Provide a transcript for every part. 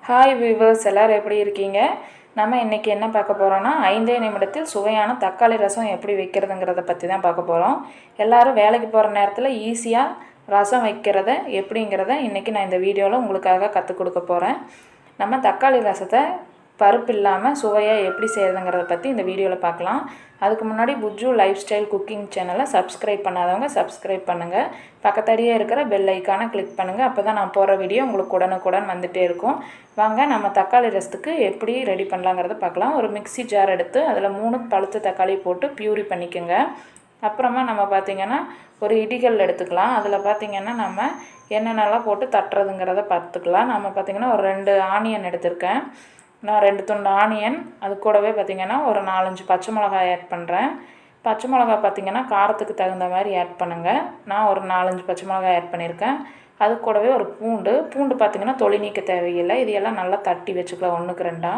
Hi viewers, எல்லோரும் எப்படி இருக்கீங்க? நம்ம இன்றைக்கி என்ன பார்க்க போகிறோன்னா 5 நிமிடத்தில் சுவையான தக்காளி ரசம் எப்படி வைக்கிறதுங்கிறத பற்றி தான் பார்க்க போகிறோம். எல்லோரும் வேலைக்கு போகிற நேரத்தில் ஈஸியாக ரசம் வைக்கிறத எப்படிங்கிறத இன்றைக்கி நான் இந்த வீடியோவில் உங்களுக்காக கற்றுக் கொடுக்க போகிறேன். நம்ம தக்காளி ரசத்தை பருப்பு இல்லாமல் சுவையாக எப்படி செய்கிறதுங்கிறத பற்றி இந்த வீடியோவில் பார்க்கலாம். அதுக்கு முன்னாடி புஜ்ஜு லைஃப் ஸ்டைல் குக்கிங் சேனலை சப்ஸ்கிரைப் பண்ணாதவங்க சப்ஸ்கிரைப் பண்ணுங்கள். பக்கத்தடியே இருக்கிற பெல் ஐக்கானை கிளிக் பண்ணுங்கள். அப்போ தான் நான் போகிற வீடியோ உங்களுக்கு உடனுக்குடன் வந்துகிட்டே இருக்கும். வாங்க நம்ம தக்காளி ரசத்துக்கு எப்படி ரெடி பண்ணலாங்கிறத பார்க்கலாம். ஒரு மிக்ஸி ஜார் எடுத்து அதில் 3 பழுத்த தக்காளி போட்டு பியூரி பண்ணிக்கோங்க. அப்புறமா நம்ம பார்த்திங்கன்னா ஒரு இடிகள் எடுத்துக்கலாம். அதில் பார்த்திங்கன்னா நம்ம என்னென்னலாம் போட்டு தட்டுறதுங்கிறத பார்த்துக்கலாம். நம்ம பார்த்திங்கன்னா ஒரு 2 ஆனியன் எடுத்திருக்கேன். நான் 2 துண்டு ஆனியன், அது கூடவே பார்த்திங்கன்னா ஒரு 4-5 பச்சை மிளகாய் ஆட் பண்ணுறேன். பச்சை மிளகாய் பார்த்திங்கன்னா காரத்துக்கு தகுந்த மாதிரி ஆட் பண்ணுங்கள். நான் ஒரு 4-5 பச்சை மிளகாய் ஆட் பண்ணியிருக்கேன். அது கூடவே ஒரு பூண்டு பார்த்திங்கன்னா தொளி நீக்க தேவையில்லை. இதையெல்லாம் நல்லா தட்டி வச்சுக்கலாம் 1க்கு 2.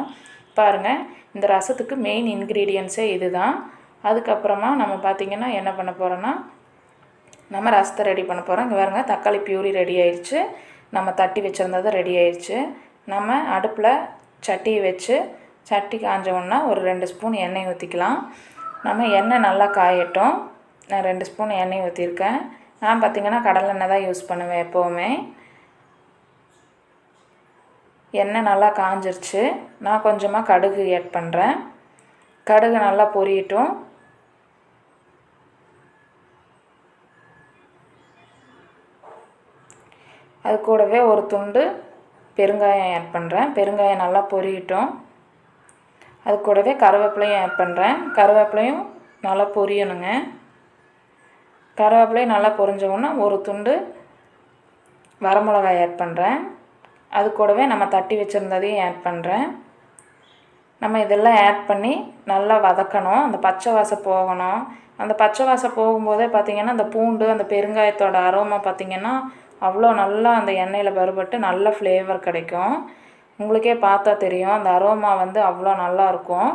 பாருங்கள், இந்த ரசத்துக்கு மெயின் இன்க்ரீடியன்ஸே இது தான். அதுக்கப்புறமா நம்ம பார்த்திங்கன்னா என்ன பண்ண போகிறோன்னா நம்ம ரசத்தை ரெடி பண்ண போகிறோம். இங்கே பாருங்கள், தக்காளி பியூரி ரெடி ஆயிடுச்சு. நம்ம தட்டி வச்சுருந்தது ரெடி ஆயிடுச்சு. நம்ம அடுப்பில் சட்டியை வச்சு சட்டி காஞ்சோன்னா ஒரு 2 ஸ்பூன் எண்ணெய் ஊற்றிக்கலாம். நம்ம எண்ணெய் நல்லா காயட்டும். நான் 2 ஸ்பூன் எண்ணெய் ஊற்றிருக்கேன். நான் பார்த்திங்கன்னா கடலெண்ணெய் தான் யூஸ் பண்ணுவேன் எப்போவுமே. எண்ணெய் நல்லா காஞ்சிருச்சு. நான் கொஞ்சமாக கடுகு ஆட் பண்ணுறேன். கடுகு நல்லா பொரியட்டும். அது கூடவே ஒரு துண்டு பெருங்காயம் ஆட் பண்ணுறேன். பெருங்காயம் நல்லா பொரியட்டும். அது கூடவே கருவேப்பிலையும் ஆட் பண்ணுறேன். கருவேப்பிலையும் நல்லா பொரியணுங்க. கருவேப்பிலையும் நல்லா பொரிஞ்சவுடனே ஒரு துண்டு வரமிளகாய் ஆட் பண்ணுறேன். அது கூடவே நம்ம தட்டி வச்சுருந்ததையும் ஆட் பண்ணுறேன். நம்ம இதெல்லாம் ஆட் பண்ணி நல்லா வதக்கணும். அந்த பச்சை வாசம் போகணும். அந்த பச்சை வாசம் போகும்போதே பார்த்திங்கன்னா அந்த பூண்டு அந்த பெருங்காயத்தோட அரோமா பார்த்திங்கன்னா அவ்வளோ நல்லா அந்த எண்ணெயில் வறுபட்டு நல்ல ஃப்ளேவர் கிடைக்கும். உங்களுக்கே பார்த்தா தெரியும், அந்த அரோமா வந்து அவ்வளோ நல்லாயிருக்கும்.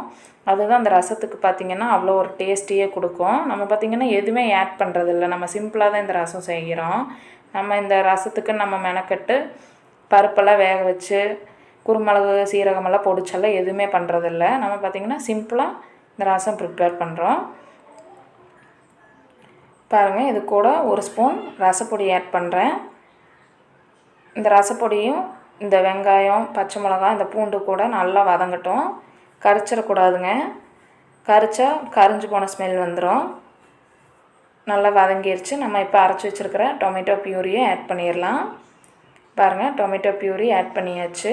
அதுதான் அந்த ரசத்துக்கு பார்த்திங்கன்னா அவ்வளோ ஒரு டேஸ்டியே கொடுக்கும். நம்ம பார்த்திங்கன்னா எதுவுமே ஆட் பண்ணுறதில்ல. நம்ம சிம்பிளாக தான் இந்த ரசம் செய்கிறோம். நம்ம இந்த ரசத்துக்கு நம்ம மெனக்கட்டு பருப்பெல்லாம் வேக வச்சு குருமிளகு சீரகமெல்லாம் பொடிச்செல்லாம் எதுவுமே பண்ணுறதில்ல. நம்ம பார்த்திங்கன்னா சிம்பிளாக இந்த ரசம் ப்ரிப்பேர் பண்ணுறோம். பாருங்கள், இது கூட ஒரு ஸ்பூன் ரசப்பொடி ஆட் பண்ணுறேன். இந்த ரசப்பொடியும் இந்த வெங்காயம் பச்சை மிளகாய் இந்த பூண்டு கூட நல்லா வதங்கட்டும். கரிச்சிடக்கூடாதுங்க. கரிச்சா கரிஞ்சு போன ஸ்மெல் வந்துடும். நல்லா வதங்கிடுச்சு. நம்ம இப்போ அரைச்சி வச்சுருக்கிற டொமேட்டோ பியூரியை ஆட் பண்ணிடலாம். பாருங்கள், டொமேட்டோ பியூரி ஆட் பண்ணியாச்சு.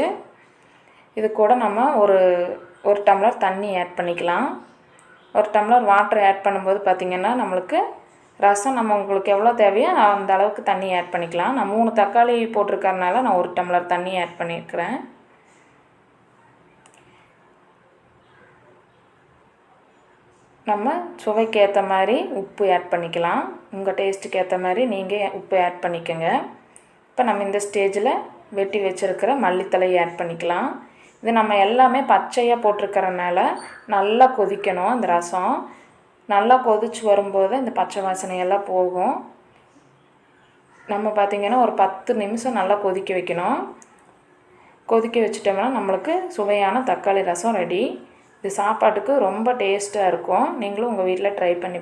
இது கூட நம்ம ஒரு டம்ளர் தண்ணி ஆட் பண்ணிக்கலாம். ஒரு டம்ளர் வாட்டர் ஆட் பண்ணும்போது பார்த்திங்கன்னா நம்மளுக்கு ரசம் நம்ம உங்களுக்கு எவ்வளோ தேவையோ அந்த அளவுக்கு தண்ணி ஆட் பண்ணிக்கலாம். நான் 3 தக்காளி போட்டிருக்கறனால நான் 1 டம்ளர் தண்ணி ஆட் பண்ணியிருக்கிறேன். நம்ம சுவைக்கு ஏற்ற மாதிரி உப்பு ஆட் பண்ணிக்கலாம். உங்கள் டேஸ்ட்டுக்கு ஏற்ற மாதிரி நீங்கள் உப்பு ஆட் பண்ணிக்கோங்க. இப்போ நம்ம இந்த ஸ்டேஜில் வெட்டி வச்சுருக்கிற மல்லித்தலையை ஆட் பண்ணிக்கலாம். இது நம்ம எல்லாமே பச்சையாக போட்டிருக்கறனால நல்லா கொதிக்கணும். இந்த ரசம் நல்லா கொதிச்சு வரும்போது இந்த பச்சை வாசனையெல்லாம் போகும். நம்ம பார்த்திங்கன்னா ஒரு 10 நிமிஷம் நல்லா கொதிக்க வைக்கணும். கொதிக்க வச்சிட்டோம்னா நம்மளுக்கு சுவையான தக்காளி ரசம் ரெடி. இது சாப்பாட்டுக்கு ரொம்ப டேஸ்ட்டாக இருக்கும். நீங்களும் உங்கள் வீட்டில் ட்ரை பண்ணி